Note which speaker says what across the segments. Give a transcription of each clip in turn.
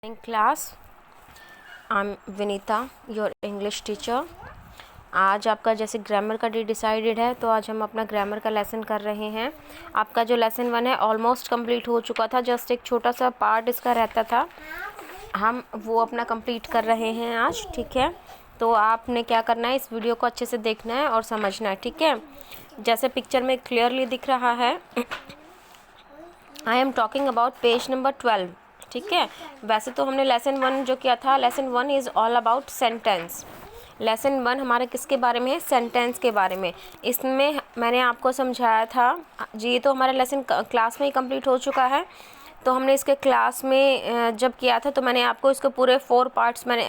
Speaker 1: In class, I'm Vinita, your English teacher. आज आपका जैसे ग्रामर का डे डिसाइडेड है, तो आज हम अपना ग्रामर का लेसन कर रहे हैं। आपका जो लेसन 1 है ऑलमोस्ट कंप्लीट हो चुका था, जस्ट एक छोटा सा पार्ट इसका रहता था, हम वो अपना कंप्लीट कर रहे हैं आज। ठीक है, तो आपने क्या करना है, इस वीडियो को अच्छे से देखना है और समझना है। ठीक है, जैसे पिक्चर में क्लियरली दिख रहा है, I am talking about page number 12। ठीक है, वैसे तो हमने लेसन 1 जो किया था, lesson 1 is all about sentence. Lesson 1 हमारे किसके बारे में है? सेंटेंस के बारे में। इसमें मैंने आपको समझाया था जी, तो हमारा लेसन क्लास में ही कंप्लीट हो चुका है। तो हमने इसके क्लास में जब किया था, तो मैंने आपको इसके पूरे 4 पार्ट्स मैंने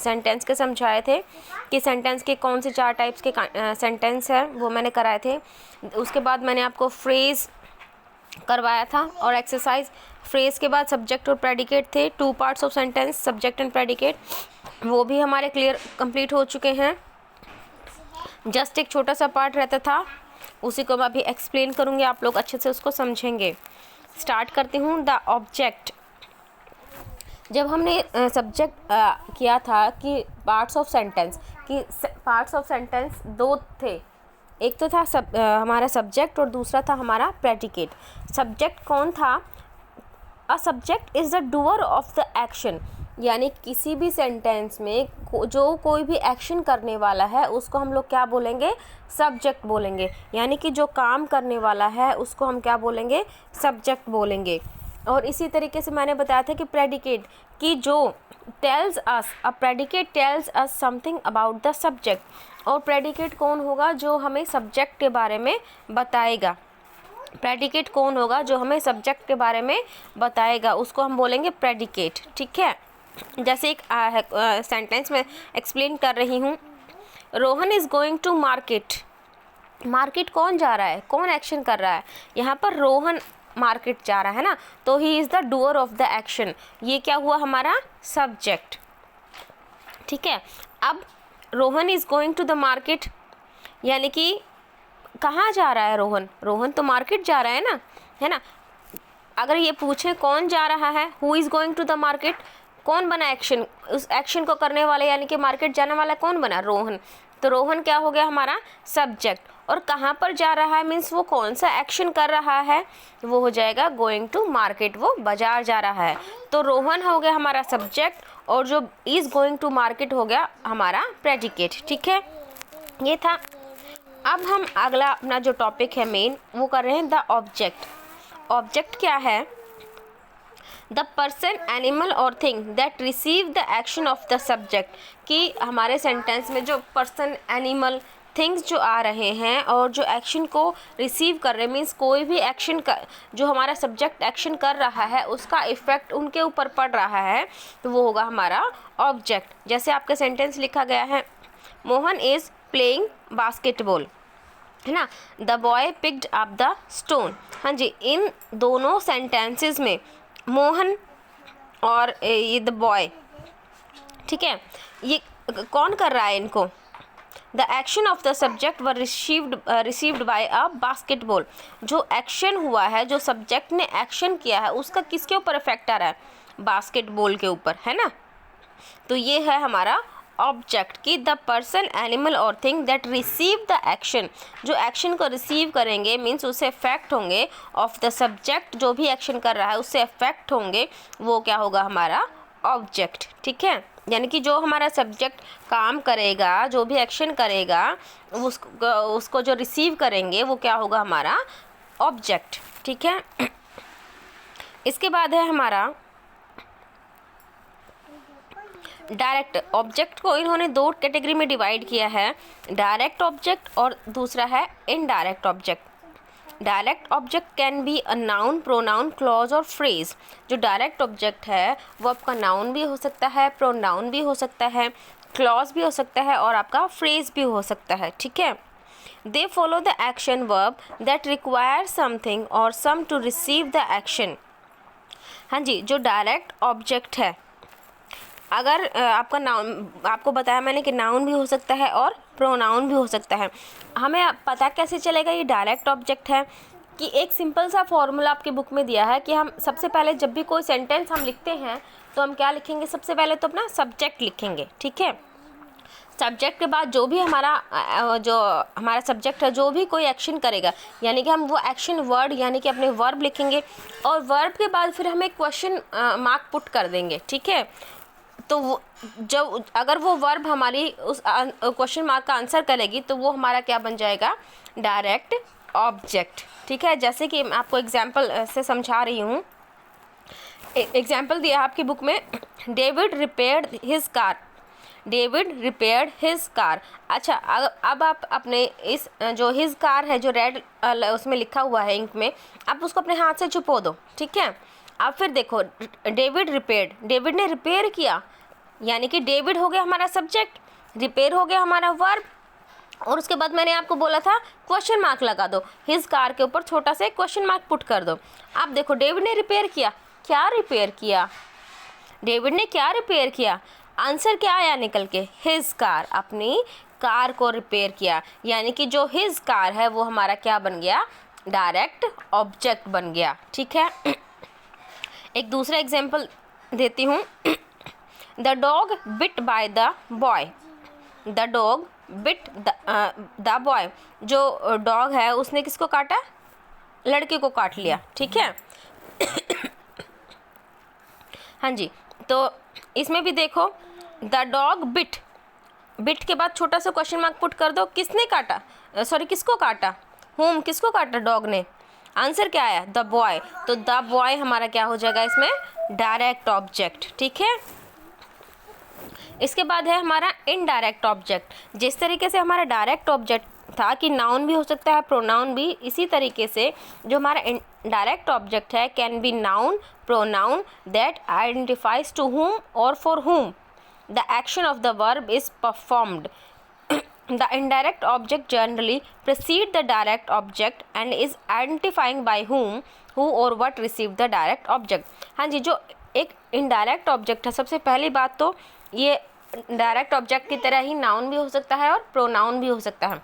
Speaker 1: सेंटेंस के समझाए थे कि सेंटेंस के कौन से 4 टाइप्स के सेंटेंस है, वो मैंने कराए थे। उसके बाद मैंने आपको फ्रेज़ करवाया था और एक्सरसाइज। फ्रेज के बाद सब्जेक्ट और प्रेडिकेट थे, 2 parts of sentence, subject and predicate, वो भी हमारे क्लियर कंप्लीट हो चुके हैं। जस्ट एक छोटा सा पार्ट रहता था, उसी को मैं अभी एक्सप्लेन करूँगी, आप लोग अच्छे से उसको समझेंगे। स्टार्ट करती हूँ। द ऑब्जेक्ट, जब हमने सब्जेक्ट किया था कि पार्ट्स ऑफ सेंटेंस, कि पार्ट्स ऑफ सेंटेंस 2 थे, एक तो था हमारा सब्जेक्ट और दूसरा था हमारा प्रेडिकेट। सब्जेक्ट कौन था? A subject is the doer of the action, यानी किसी भी सेंटेंस में जो कोई भी एक्शन करने वाला है उसको हम लोग क्या बोलेंगे? सब्जेक्ट बोलेंगे। यानी कि जो काम करने वाला है उसको हम क्या बोलेंगे? सब्जेक्ट बोलेंगे। और इसी तरीके से मैंने बताया था कि प्रेडिकेट, कि जो tells us, a predicate tells us something about the subject. और प्रेडिकेट कौन होगा? जो हमें सब्जेक्ट के बारे में बताएगा। प्रेडिकेट कौन होगा? जो हमें सब्जेक्ट के बारे में बताएगा, उसको हम बोलेंगे प्रेडिकेट। ठीक है, जैसे एक सेंटेंस में एक्सप्लेन कर रही हूँ। Rohan is going to market. Market कौन जा रहा है? कौन एक्शन कर रहा है? यहाँ पर रोहन मार्केट जा रहा है ना, तो he is the doer of the action. ये क्या हुआ? हमारा सब्जेक्ट। ठीक है, अब Rohan is going to the market, यानी कि कहाँ जा रहा है रोहन? रोहन तो मार्केट जा रहा है ना। अगर ये पूछे कौन जा रहा है, who is going to the market, कौन बना एक्शन? उस एक्शन को करने वाले, यानी कि मार्केट जाने वाला कौन बना? रोहन। तो रोहन क्या हो गया? हमारा सब्जेक्ट। और कहाँ पर जा रहा है मीन्स वो कौन सा एक्शन कर रहा है, वो हो जाएगा गोइंग टू मार्केट, वो बाजार जा रहा है। तो रोहन हो गया हमारा सब्जेक्ट, और जो इज़ गोइंग टू मार्केट हो गया हमारा प्रेडिकेट। ठीक है, ये था। अब हम अगला अपना जो टॉपिक है मेन, वो कर रहे हैं द ऑब्जेक्ट। ऑब्जेक्ट क्या है? द पर्सन, एनिमल और thing that receive the action of the subject, कि हमारे सेंटेंस में जो पर्सन, एनिमल, थिंग्स जो आ रहे हैं और जो एक्शन को रिसीव कर रहे हैं, मीन्स कोई भी एक्शन का जो हमारा सब्जेक्ट एक्शन कर रहा है उसका इफ़ेक्ट उनके ऊपर पड़ रहा है, तो वो होगा हमारा ऑब्जेक्ट। जैसे आपका सेंटेंस लिखा गया है, मोहन इज़ प्लेइंग बास्केटबॉल, है ना। The boy picked up the stone. हाँ जी, इन दोनों सेंटेंसेस में मोहन और ये द बॉय, ठीक है, ये कौन कर रहा है इनको? The action of the subject were received by a basketball. जो एक्शन हुआ है, जो सब्जेक्ट ने एक्शन किया है, उसका किसके ऊपर इफेक्ट आ रहा है? बास्केटबॉल के ऊपर, है ना। तो ये है हमारा ऑब्जेक्ट, की द पर्सन, एनिमल और thing that receive the action, जो एक्शन को रिसीव करेंगे मीन्स उससे इफेक्ट होंगे ऑफ द सब्जेक्ट, जो भी एक्शन कर रहा है उससे इफेक्ट होंगे, वो क्या होगा? हमारा ऑब्जेक्ट। ठीक है, यानी कि जो हमारा सब्जेक्ट काम करेगा, जो भी एक्शन करेगा, उसको जो रिसीव करेंगे वो क्या होगा? हमारा ऑब्जेक्ट। ठीक है, इसके बाद है हमारा डायरेक्ट ऑब्जेक्ट। को इन्होंने 2 कैटेगरी में डिवाइड किया है, डायरेक्ट ऑब्जेक्ट और दूसरा है indirect object. Direct object can be a noun, pronoun, clause और फ्रेज। जो डायरेक्ट ऑब्जेक्ट है वो आपका नाउन भी हो सकता है, प्रोनाउन भी हो सकता है, क्लॉज भी हो सकता है और आपका फ्रेज भी हो सकता है। ठीक है, they follow the action verb that require something और सम टू रिसीव द एक्शन। हाँ जी, जो डायरेक्ट ऑब्जेक्ट है, अगर आपका नाउन, आपको बताया मैंने कि नाउन भी हो सकता है और प्रोनाउन भी हो सकता है। हमें पता कैसे चलेगा ये डायरेक्ट ऑब्जेक्ट है? कि एक सिंपल सा फॉर्मूला आपकी बुक में दिया है कि हम सबसे पहले जब भी कोई सेंटेंस हम लिखते हैं तो हम क्या लिखेंगे, सबसे पहले तो अपना सब्जेक्ट लिखेंगे, ठीक है। सब्जेक्ट के बाद जो भी हमारा सब्जेक्ट है, जो भी कोई एक्शन करेगा, यानी कि हम वो एक्शन वर्ड यानी कि अपने वर्ब लिखेंगे, और वर्ब के बाद फिर हम एक क्वेश्चन मार्क पुट कर देंगे, ठीक है। तो वो जब अगर वो वर्ब हमारी उस क्वेश्चन मार्क का आंसर करेगी तो वो हमारा क्या बन जाएगा, डायरेक्ट ऑब्जेक्ट, ठीक है। जैसे कि मैं आपको एग्जांपल से समझा रही हूँ। एग्जांपल दिया आपकी बुक में, David repaired his car, David repaired his car. अच्छा, अब आप अपने इस जो हिज कार है, जो रेड उसमें लिखा हुआ है इंक में, आप उसको अपने हाथ से छुपो दो, ठीक है। अब फिर देखो, डेविड रिपेयर्ड, डेविड ने रिपेयर किया, यानी कि डेविड हो गया हमारा सब्जेक्ट, रिपेयर हो गया हमारा वर्ब, और उसके बाद मैंने आपको बोला था क्वेश्चन मार्क लगा दो, हिज कार के ऊपर छोटा सा क्वेश्चन मार्क पुट कर दो। आप देखो, डेविड ने रिपेयर किया, क्या रिपेयर किया, डेविड ने क्या रिपेयर किया, आंसर क्या आया निकल के, हिज कार, अपनी कार को रिपेयर किया, यानी कि जो हिज कार है वो हमारा क्या बन गया, डायरेक्ट ऑब्जेक्ट बन गया, ठीक है। एक दूसरा एग्जांपल देती हूँ। The dog bit by the boy, the dog bit the boy, जो डॉग है उसने किसको काटा, लड़के को काट लिया, ठीक है। हाँ जी, तो इसमें भी देखो, द डॉग बिट, बिट के बाद छोटा सा क्वेश्चन मार्क पुट कर दो, किसने काटा, सॉरी किसको काटा, होम, किसको काटा, डॉग ने, आंसर क्या आया, द बॉय। तो द बॉय हमारा क्या हो जाएगा इसमें, डायरेक्ट ऑब्जेक्ट, ठीक है। इसके बाद है हमारा इनडायरेक्ट ऑब्जेक्ट। जिस तरीके से हमारा डायरेक्ट ऑब्जेक्ट था कि नाउन भी हो सकता है, प्रोनाउन भी, इसी तरीके से जो हमारा डायरेक्ट ऑब्जेक्ट है can be noun, pronoun that identifies to whom or for whom the action of the verb is performed. The indirect object generally precedes the direct object and is identifying by whom, who or what received the direct object. हाँ जी, जो एक indirect object है, सबसे पहली बात तो ये direct object की तरह ही नाउन भी हो सकता है और प्रोनाउन भी हो सकता है।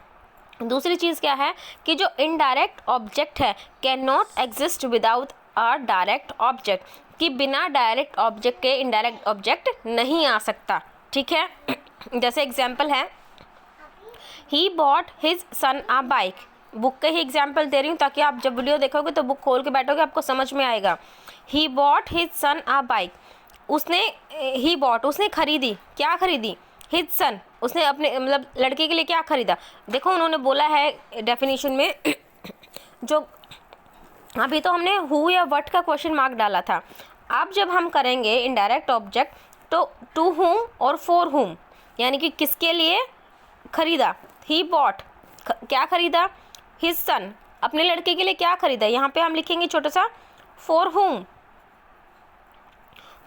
Speaker 1: दूसरी चीज़ क्या है कि जो इनडायरेक्ट ऑब्जेक्ट है can not exist without a direct object, कि बिना डायरेक्ट ऑब्जेक्ट के इनडायरेक्ट ऑब्जेक्ट नहीं आ सकता, ठीक है। जैसे एग्जांपल है, he bought his son a bike, book के ही एग्जांपल दे रही हूँ ताकि आप जब वीडियो देखोगे तो बुक खोल के बैठोगे आपको समझ में आएगा। He bought his son a bike, उसने, ही बॉट, उसने खरीदी, क्या खरीदी, हिज सन, उसने अपने मतलब लड़के के लिए क्या खरीदा। देखो उन्होंने बोला है डेफिनेशन में जो अभी तो हमने हु या व्हाट का क्वेश्चन मार्क डाला था, अब जब हम करेंगे इनडायरेक्ट ऑब्जेक्ट तो टू हुम और फॉर हुम, यानी कि किसके लिए खरीदा, ही बॉट, क्या खरीदा, हिज सन, अपने लड़के के लिए क्या खरीदा, यहाँ पे हम लिखेंगे छोटा सा फॉर हुम,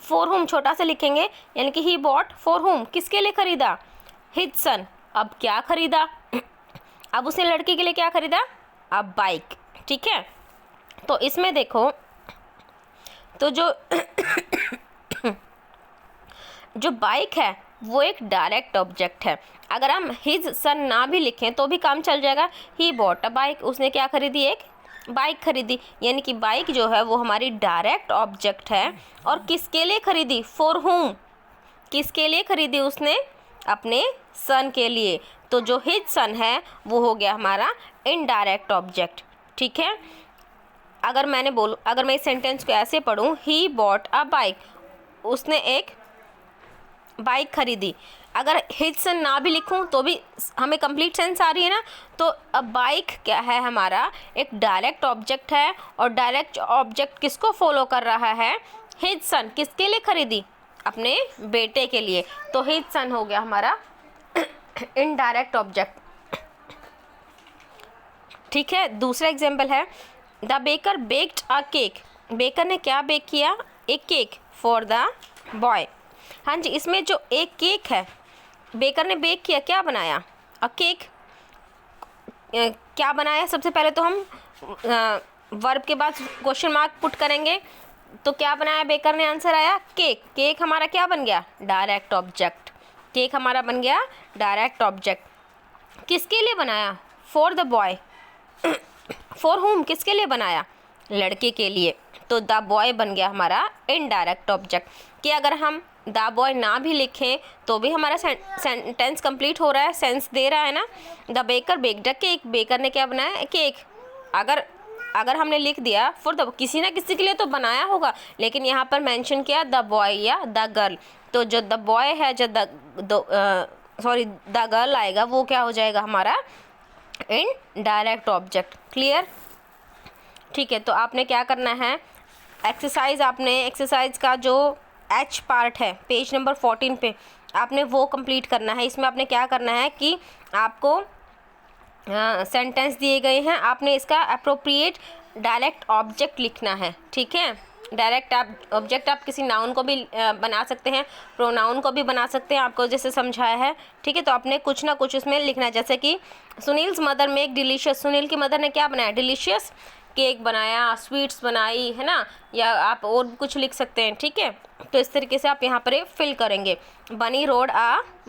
Speaker 1: फॉर हुम छोटा सा लिखेंगे, यानी कि ही बॉट फॉर हुम, किसके लिए खरीदा, हिज सन, अब क्या खरीदा, अब उसने लड़के के लिए क्या खरीदा, अब बाइक, ठीक है। तो इसमें देखो, तो जो बाइक है वो एक डायरेक्ट ऑब्जेक्ट है। अगर हम हिज सन ना भी लिखें तो भी काम चल जाएगा, ही बॉट अ बाइक, उसने क्या खरीदी, एक बाइक खरीदी, यानी कि बाइक जो है वो हमारी डायरेक्ट ऑब्जेक्ट है। और किसके लिए खरीदी, फॉर हुम, किसके लिए खरीदी उसने, अपने सन के लिए। तो जो हिज सन है वो हो गया हमारा इनडायरेक्ट ऑब्जेक्ट, ठीक है। अगर मैं इस सेंटेंस को ऐसे पढ़ूँ, ही बॉट अ बाइक, उसने एक बाइक खरीदी, अगर हिज सन ना भी लिखूं तो भी हमें कंप्लीट सेंस आ रही है ना। तो अब बाइक क्या है, हमारा एक डायरेक्ट ऑब्जेक्ट है, और डायरेक्ट ऑब्जेक्ट किसको फॉलो कर रहा है, हिज सन, किसके लिए खरीदी, अपने बेटे के लिए। तो हिज सन हो गया हमारा इनडायरेक्ट ऑब्जेक्ट, ठीक है। दूसरा एग्जाम्पल है, the baker baked a cake, baker ने क्या बेक किया, एक केक फॉर द बॉय। हाँ जी, इसमें जो एक केक है बेकर ने बेक किया, क्या बनाया, अ केक, क्या बनाया, सबसे पहले तो हम वर्ब के बाद क्वेश्चन मार्क पुट करेंगे, तो क्या बनाया बेकर ने, आंसर आया केक, केक हमारा क्या बन गया, डायरेक्ट ऑब्जेक्ट, केक हमारा बन गया डायरेक्ट ऑब्जेक्ट। किसके लिए बनाया, फॉर द बॉय, फॉर हुम, किसके लिए बनाया, लड़के के लिए, तो द बॉय बन गया हमारा इनडायरेक्ट ऑब्जेक्ट। कि अगर हम द बॉय ना भी लिखें तो भी हमारा सेंटेंस कंप्लीट हो रहा है, सेंस दे रहा है ना। The baker baked a cake, baker ने क्या बनाया, केक। अगर हमने लिख दिया फॉर द, किसी ना किसी के लिए तो बनाया होगा, लेकिन यहाँ पर मेंशन किया द बॉय या द गर्ल, तो जो द बॉय है, जो द गर्ल आएगा वो क्या हो जाएगा हमारा इनडायरेक्ट ऑब्जेक्ट। क्लियर? ठीक है, तो आपने क्या करना है, एक्सरसाइज का जो एच पार्ट है पेज नंबर 14 पे आपने वो कंप्लीट करना है। इसमें आपने क्या करना है कि आपको सेंटेंस दिए गए हैं, आपने इसका अप्रोप्रिएट डायरेक्ट ऑब्जेक्ट लिखना है। ठीक है, डायरेक्ट ऑब्जेक्ट आप किसी नाउन को भी बना सकते हैं, प्रोनाउन को भी बना सकते हैं, आपको जैसे समझाया है। ठीक है, तो आपने कुछ ना कुछ उसमें लिखना है, जैसे कि Sunil's mother make delicious, Sunil की मदर ने क्या बनाया, डिलीशियस केक बनाया, स्वीट्स बनाई, है ना, या आप और भी कुछ लिख सकते हैं। ठीक है, तो इस तरीके से आप यहाँ पर फिल करेंगे। बनी रोड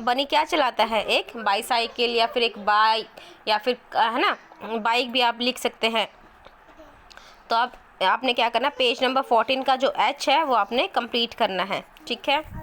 Speaker 1: बनी क्या चलाता है, एक बाईसाइकिल या फिर एक बाइक, या फिर है ना बाइक भी आप लिख सकते हैं। तो आपने क्या करना, पेज नंबर 14 का जो एच है वो आपने कंप्लीट करना है। ठीक है।